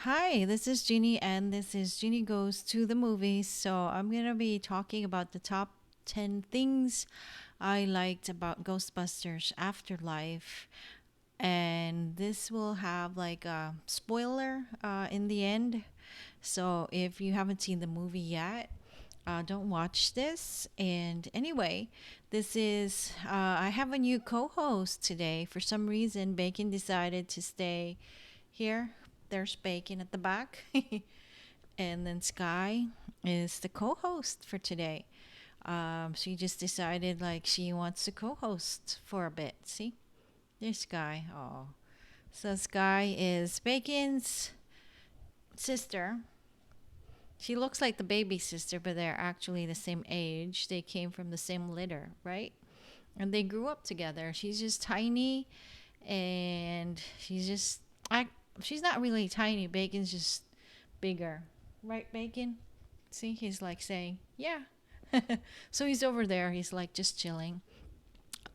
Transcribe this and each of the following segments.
Hi, this is Jeannie, and this is Jeannie Goes to the Movies. So, I'm going to be talking about the top 10 things I liked about Ghostbusters Afterlife. And this will have like a spoiler in the end. So, if you haven't seen the movie yet, don't watch this. And anyway, I have a new co host today. For some reason, Bacon decided to stay here. There's Bacon at the back. And then Sky is the co host for today. She just decided like she wants to co host for a bit. See? There's Sky. Oh. So Sky is Bacon's sister. She looks like the baby sister, but they're actually the same age. They came from the same litter, right? And they grew up together. She's just tiny, and I. She's not really tiny. Bacon's just bigger, right, Bacon? See, he's like saying, yeah. So he's over there. He's like just chilling.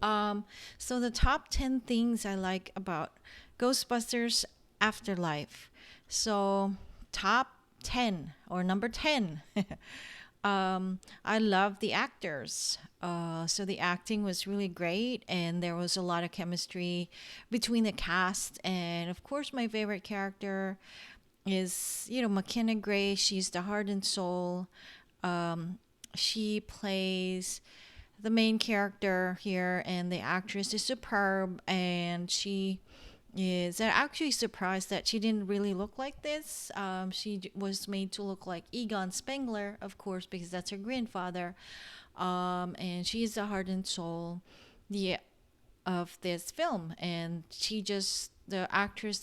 Um, so the top 10 things I like about Ghostbusters Afterlife. So top 10 or number 10. I love the actors. So the acting was really great, and there was a lot of chemistry between the cast. And of course, my favorite character is, Mckenna Gray. She's the heart and soul. She plays the main character here, and the actress is superb. And she is I'm actually surprised that she didn't really look like this. She was made to look like Egon Spengler, of course, because that's her grandfather. And she's the heart and soul the, of this film. And the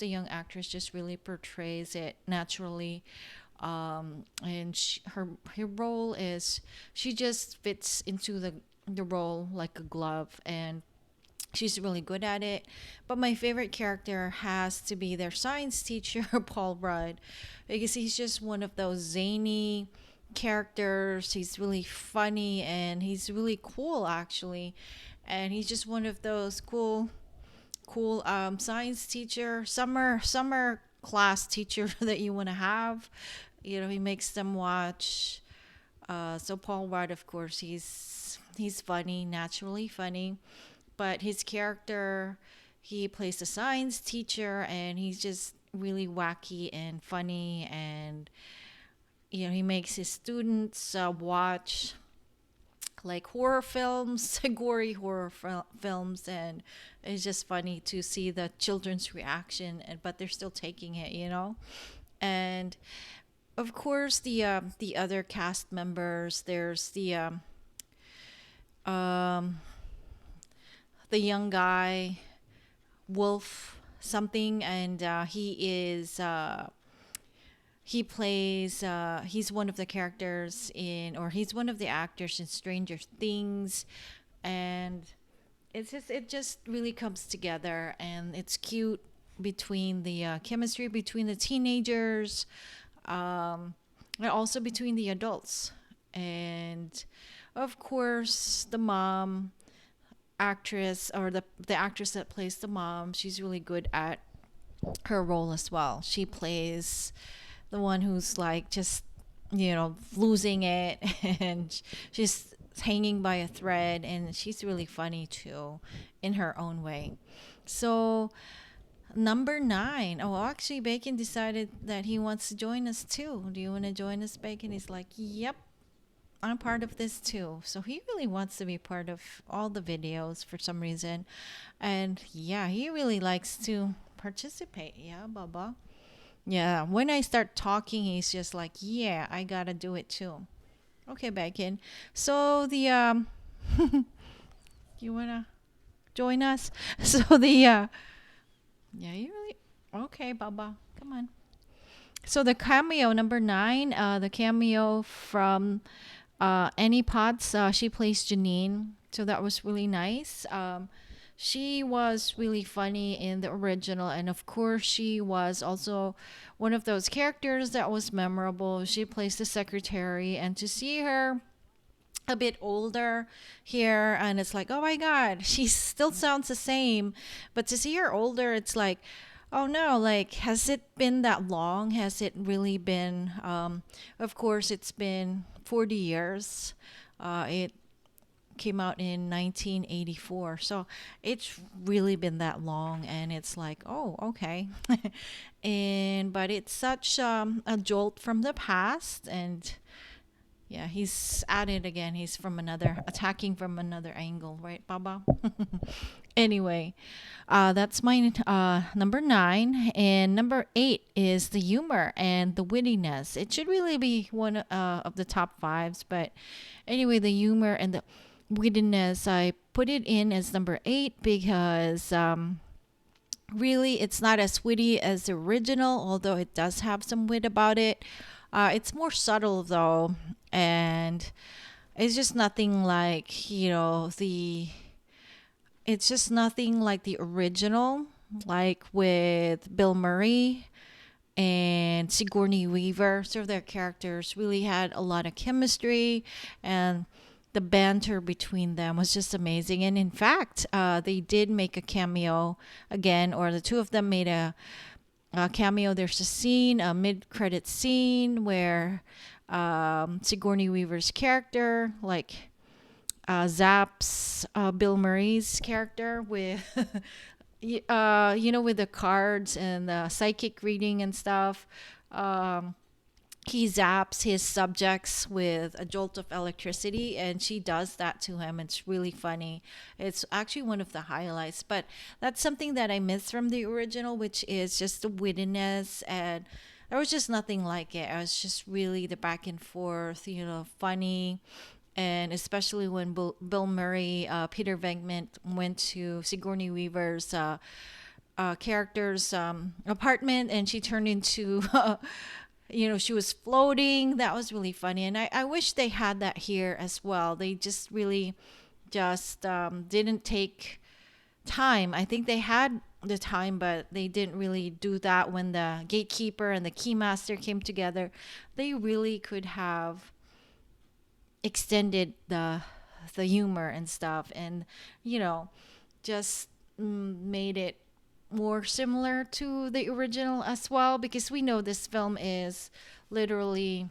young actress, just really portrays it naturally. And her role is, she just fits into the role like a glove, and she's really good at it. But my favorite character has to be their science teacher, Paul Rudd, because he's just one of those zany characters. He's really funny, and he's really cool actually. And he's just one of those cool science teacher, summer class teacher that you want to have. He makes them watch. So Paul Rudd, of course, he's funny, naturally funny, but his character, he plays a science teacher, and he's just really wacky and funny. And he makes his students watch like horror films, gory films, and it's just funny to see the children's reaction, but they're still taking it. And of course, the other cast members. There's um, the young guy, Wolf something, and he's one of the characters or he's one of the actors in Stranger Things. And it just really comes together, and it's cute between the chemistry between the teenagers, and also between the adults. And of course, the mom actress, or the actress that plays the mom, she's really good at her role as well. She plays the one who's like just, losing it, and she's hanging by a thread, and she's really funny too in her own way. So, number 9. Oh, actually, Bacon decided that he wants to join us too. Do you want to join us, Bacon? He's like, yep, I'm part of this too. So he really wants to be part of all the videos for some reason. And yeah, he really likes to participate. Yeah, Baba. Yeah, when I start talking, he's just like, yeah, I gotta do it too. Okay, Bacon. So you wanna join us? So yeah, you really, okay, Baba, come on. So the cameo number 9, the cameo from Annie Potts, she plays Janine. So that was really nice. She was really funny in the original, and of course, she was also one of those characters that was memorable. She plays the secretary, and to see her a bit older here, and it's like, oh my god, she still sounds the same, but to see her older, it's like, Oh no, like, has it been that long? Has it really been? Of course, it's been 40 years. It came out in 1984. So it's really been that long, and it's like, oh, okay. And but it's such a jolt from the past, and yeah, he's at it again. He's from another attacking from another angle, right, Baba? Anyway, that's my number nine, and number eight is the humor and the wittiness. It should really be one of the top fives, but anyway, the humor and the wittiness, I put it in as number eight because really it's not as witty as the original, although it does have some wit about it. It's more subtle though, and it's just nothing like the it's just nothing like the original, like with Bill Murray and Sigourney Weaver. So their characters really had a lot of chemistry, and the banter between them was just amazing. And in fact, they did make a cameo again, or the two of them made a cameo. There's a scene, a mid-credit scene, where Sigourney Weaver's character, like, zaps Bill Murray's character with, with the cards and the psychic reading and stuff. Um, he zaps his subjects with a jolt of electricity, and she does that to him. It's really funny. It's actually one of the highlights, but that's something that I miss from the original, which is just the wittiness, and there was just nothing like it. I was just really the back and forth, funny. And especially when Bill Murray, Peter Venkman went to Sigourney Weaver's character's apartment, and she turned into she was floating. That was really funny, and I wish they had that here as well. They just really just didn't take time. I think they had the time, but they didn't really do that. When the gatekeeper and the keymaster came together, they really could have extended the humor and stuff, and just made it more similar to the original as well, because we know this film is literally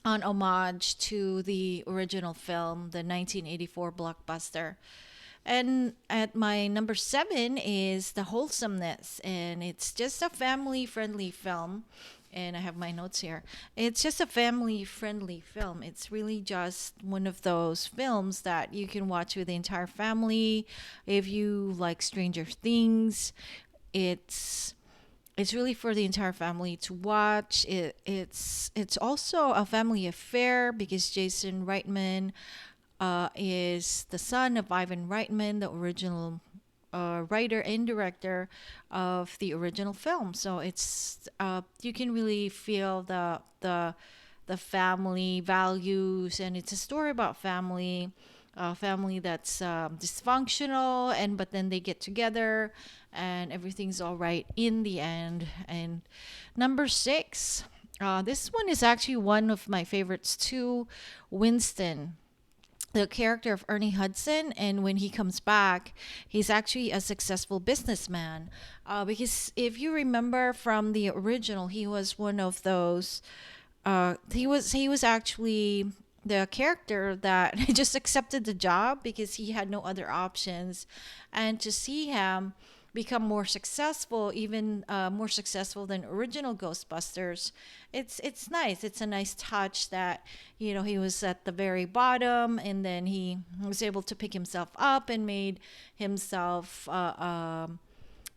an homage to the original film, the 1984 blockbuster. And at my number seven is the wholesomeness, and it's just a family friendly film. And I have my notes here. It's just a family friendly film. It's really just one of those films that you can watch with the entire family. If you like Stranger Things, it's it's really for the entire family to watch. It's also a family affair because Jason Reitman is the son of Ivan Reitman, the original writer and director of the original film. So it's you can really feel the family values, and it's a story about family, family that's dysfunctional, and but then they get together, and everything's all right in the end. And number six, this one is actually one of my favorites too, Winston, the character of Ernie Hudson. And when he comes back, he's actually a successful businessman. Because if you remember from the original, he was one of those. He was actually the character that just accepted the job because he had no other options, and to see him become more successful, even more successful than original Ghostbusters, it's nice. It's a nice touch that he was at the very bottom, and then he was able to pick himself up and made himself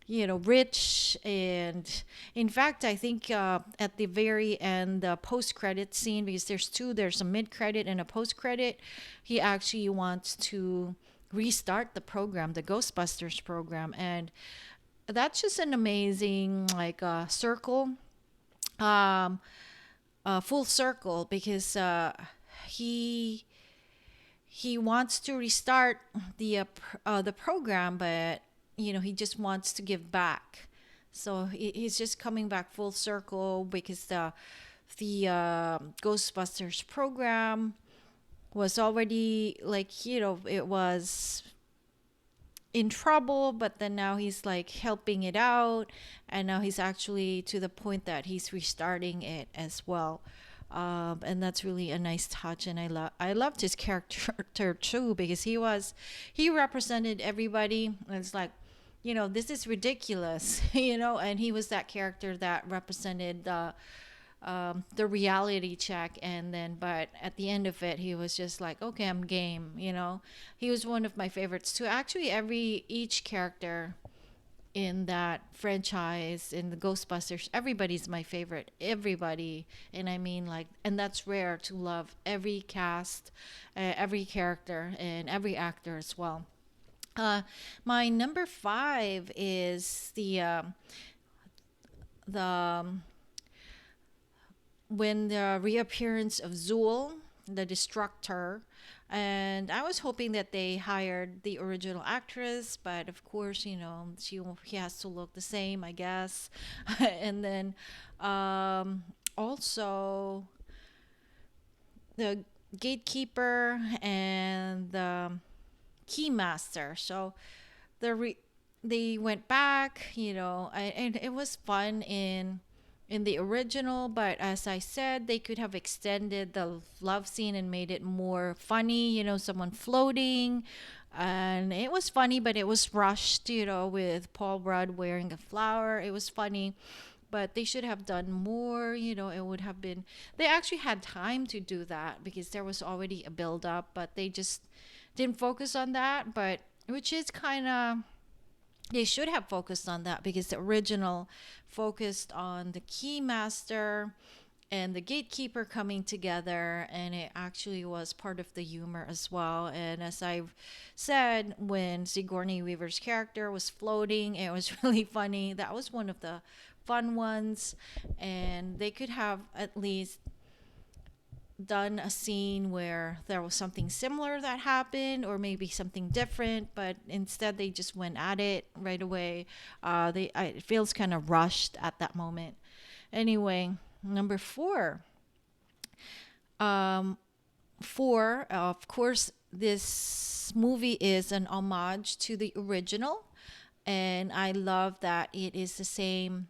rich. And in fact, I think at the very end, the post-credit scene, because there's a mid-credit and a post-credit, he actually wants to restart the program, the Ghostbusters program. And that's just an amazing, like, circle, um, full circle, because he he wants to restart the program, but he just wants to give back. So he's just coming back full circle, because the Ghostbusters program was already, like, in trouble, but then now he's like helping it out, and now he's actually to the point that he's restarting it as well. And that's really a nice touch, and I loved his character too, because he represented everybody. And it's like, this is ridiculous, and he was that character that represented the reality check. And then, but at the end of it, he was just like, okay, I'm game. He was one of my favorites too. Actually, each character in that franchise in the Ghostbusters, everybody's my favorite. Everybody, and I mean like, and that's rare to love every cast, every character, and every actor as well. My number five is the when the reappearance of Zool, the Destructor. And I was hoping that they hired the original actress, but of course, he has to look the same, I guess. And then also the gatekeeper and the keymaster. So the they went back, and it was fun in the original, but as I said, they could have extended the love scene and made it more funny, someone floating. And it was funny, but it was rushed, with Paul Rudd wearing a flower. It was funny, but they should have done more. It would have been, they actually had time to do that because there was already a build up, but they just didn't focus on that. But which is kind of, they should have focused on that, because the original focused on the keymaster and the gatekeeper coming together, and it actually was part of the humor as well. And as I've said, when Sigourney Weaver's character was floating, it was really funny. That was one of the fun ones, and they could have at least done a scene where there was something similar that happened, or maybe something different, but instead they just went at it right away. It feels kind of rushed at that moment. Anyway, number four. Four, of course, this movie is an homage to the original, and I love that it is the same.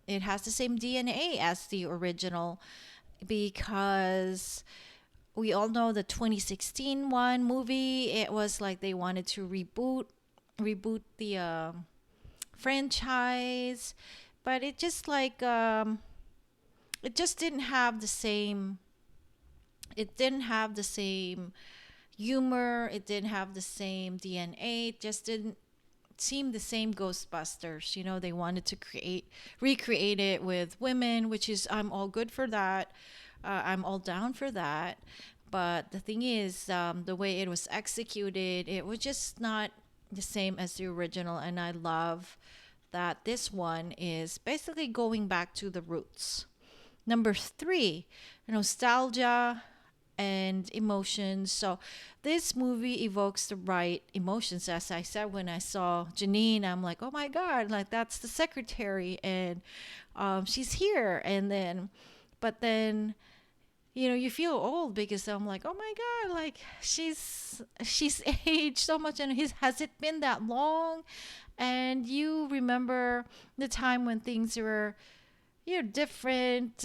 It has the same DNA as the original, because we all know the 2016 one movie. It was like they wanted to reboot the franchise, but it just like it just didn't have the same. It didn't have the same humor. It didn't have the same DNA. It just didn't seem the same Ghostbusters. They wanted to recreate it with women, which is, I'm all good for that. I'm all down for that. But the thing is, the way it was executed, it was just not the same as the original. And I love that this one is basically going back to the roots. Number three, nostalgia and emotions. So this movie evokes the right emotions. As I said, when I saw Janine, I'm like, oh my God, like that's the secretary, and she's here. And then, but then, you feel old, because I'm like, oh my God, like she's aged so much, and has it been that long? And you remember the time when things were, different,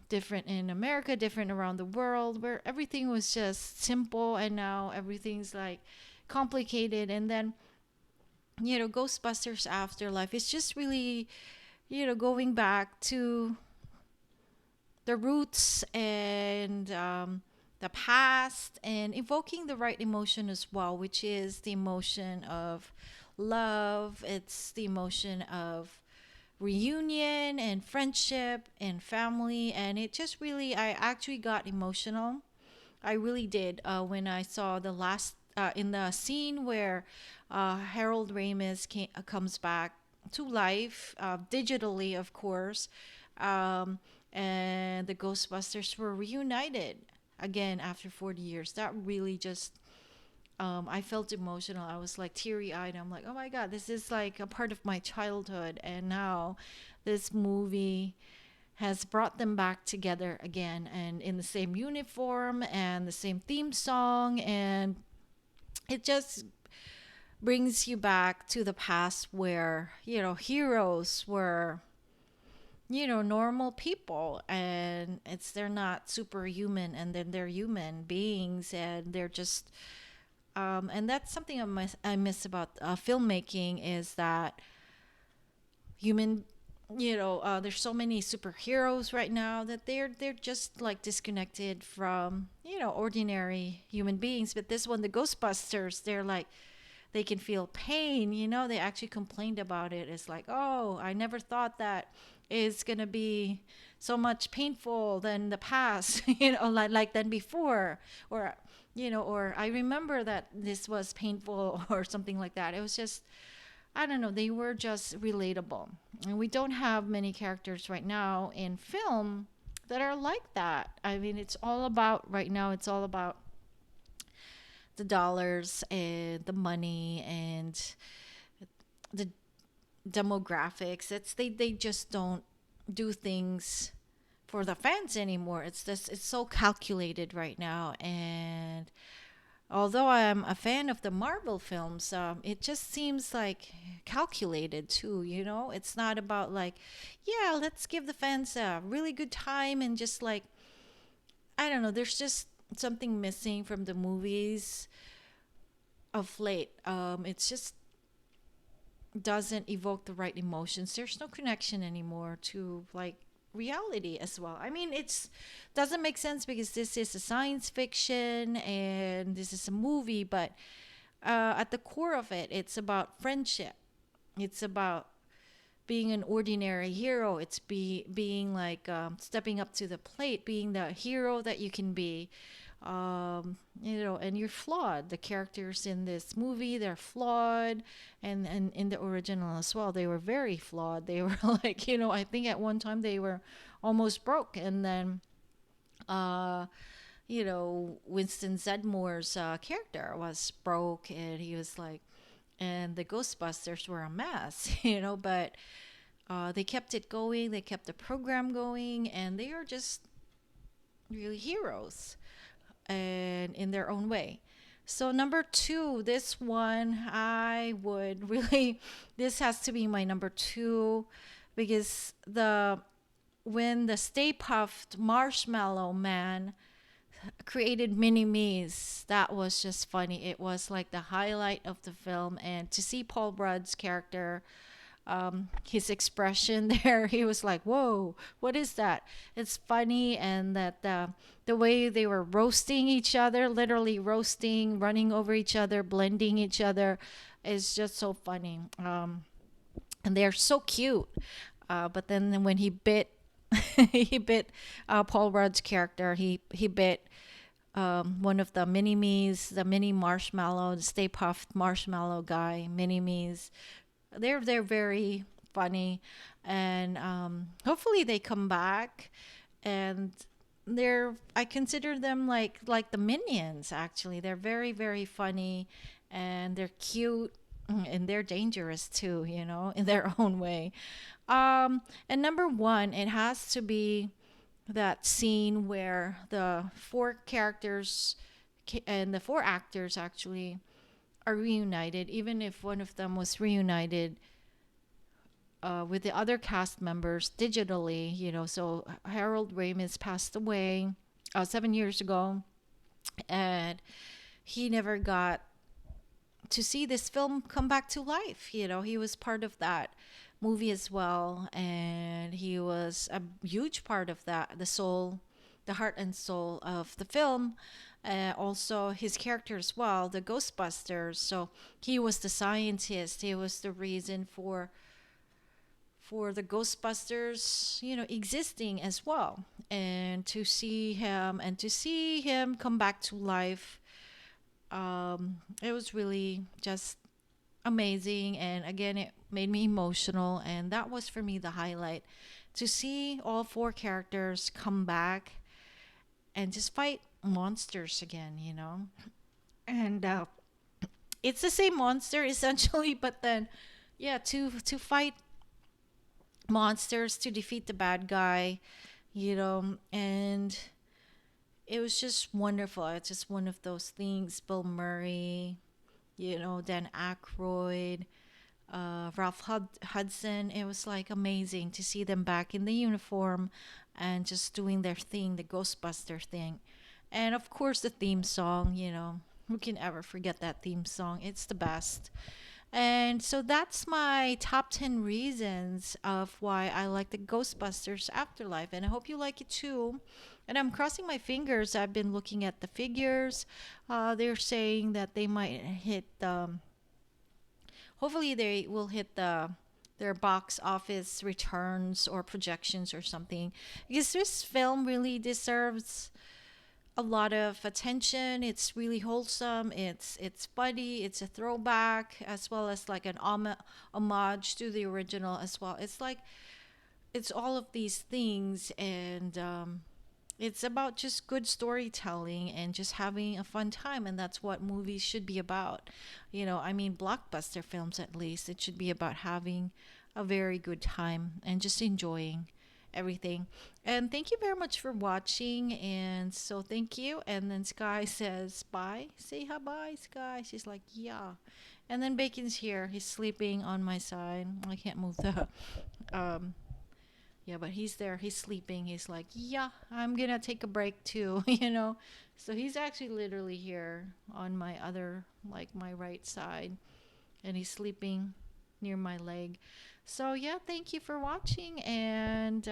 different in America, different around the world, where everything was just simple, and now everything's like complicated. And then, Ghostbusters Afterlife is just really, going back to the roots and the past, and evoking the right emotion as well, which is the emotion of love. It's the emotion of reunion and friendship and family. And it just really, I actually got emotional. I really did, when I saw the last in the scene where Harold Ramis comes back to life, digitally, of course, and the Ghostbusters were reunited again after 40 years. That really just, I felt emotional. I was like teary eyed. I'm like, oh my God, this is like a part of my childhood. And now this movie has brought them back together again, and in the same uniform and the same theme song. And it just brings you back to the past where, heroes were, normal people, and they're not superhuman, and then they're human beings, and they're just and that's something I miss about filmmaking, is that human, there's so many superheroes right now that they're just like disconnected from, ordinary human beings. But this one, the Ghostbusters, they're like, they can feel pain. They actually complained about it. It's like, oh, I never thought that is gonna be so much painful than the past, like than before, or or I remember that this was painful, or something like that. It was just, I don't know, they were just relatable. And we don't have many characters right now in film that are like that. I mean, it's all about, right now, it's all about the dollars and the money and the demographics. They just don't do things for the fans anymore. It's so calculated right now. And although I'm a fan of the Marvel films, it just seems like calculated too. It's not about like, yeah, let's give the fans a really good time, and just like, I don't know. There's just something missing from the movies of late. It's just doesn't evoke the right emotions. There's no connection anymore to like reality as well. I mean, it's doesn't make sense because this is a science fiction and this is a movie, but at the core of it, it's about friendship. It's about being an ordinary hero. It's being like, stepping up to the plate, being the hero that you can be. And you're flawed. The characters in this movie, they're flawed, and in the original as well, they were very flawed. They were like, I think at one time they were almost broke, and then Winston Zedmore's character was broke, and he was like, and the Ghostbusters were a mess, but they kept it going, they kept the program going, and they are just really heroes, and in their own way. So number two, this one I would really, this has to be my number two, because when the Stay Puffed Marshmallow Man created Mini Me's, that was just funny. It was like the highlight of the film, and to see Paul Rudd's character, his expression there, he was like, "Whoa, what is that?" It's funny, and that the way they were roasting each other, literally roasting, running over each other, blending each other, is just so funny. And they're so cute. But then when he bit, he bit Paul Rudd's character. He bit one of the mini me's, the mini marshmallow, the Stay Puffed Marshmallow guy, mini me's. They're very funny, and hopefully they come back. And I consider them like the Minions. Actually, they're very, very funny, and they're cute, and they're dangerous too, in their own way. And number one, it has to be that scene where the four characters and the four actors actually are reunited, even if one of them was reunited with the other cast members digitally. So Harold Ramis passed away 7 years ago, and he never got to see this film come back to life. He was part of that movie as well, and he was a huge part of that, the heart and soul of the film. Also his character as well, the Ghostbusters. So he was the scientist. He was the reason for the Ghostbusters, existing as well. And to see him come back to life, it was really just amazing. And again, it made me emotional, and that was for me the highlight, to see all four characters come back and just fight monsters again. And it's the same monster essentially, but then yeah, to fight monsters, to defeat the bad guy, and it was just wonderful. It's just one of those things. Bill Murray, Dan Aykroyd, Hudson. It was like amazing to see them back in the uniform and just doing their thing, the Ghostbuster thing. And of course, the theme song, who can ever forget that theme song? It's the best. And so that's my top 10 reasons of why I like the Ghostbusters Afterlife. And I hope you like it too. And I'm crossing my fingers. I've been looking at the figures. They're saying that they might hit hopefully they will hit their box office returns or projections or something, because this film really deserves a lot of attention. It's really wholesome. It's funny. It's a throwback as well as like an homage to the original as well. It's like it's all of these things, and it's about just good storytelling and just having a fun time, and that's what movies should be about. I mean, blockbuster films, at least it should be about having a very good time and just enjoying everything. And thank you very much for watching. And so thank you. And then Sky says bye. Say hi, bye, Sky. She's like, yeah. And then Bacon's here. He's sleeping on my side. I can't move the um yeah, but he's there. He's sleeping. He's like, yeah, I'm gonna take a break too. So he's actually literally here on my other, like my right side, and he's sleeping near my leg. So yeah, thank you for watching, and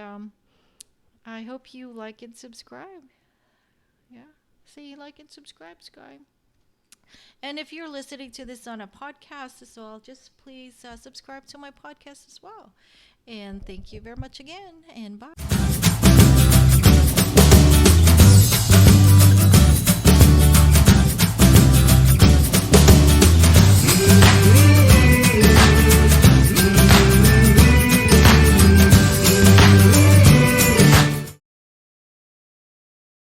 I hope you like and subscribe. Yeah, say you like and subscribe, Sky. And if you're listening to this on a podcast as well, just please subscribe to my podcast as well. And thank you very much again, and bye.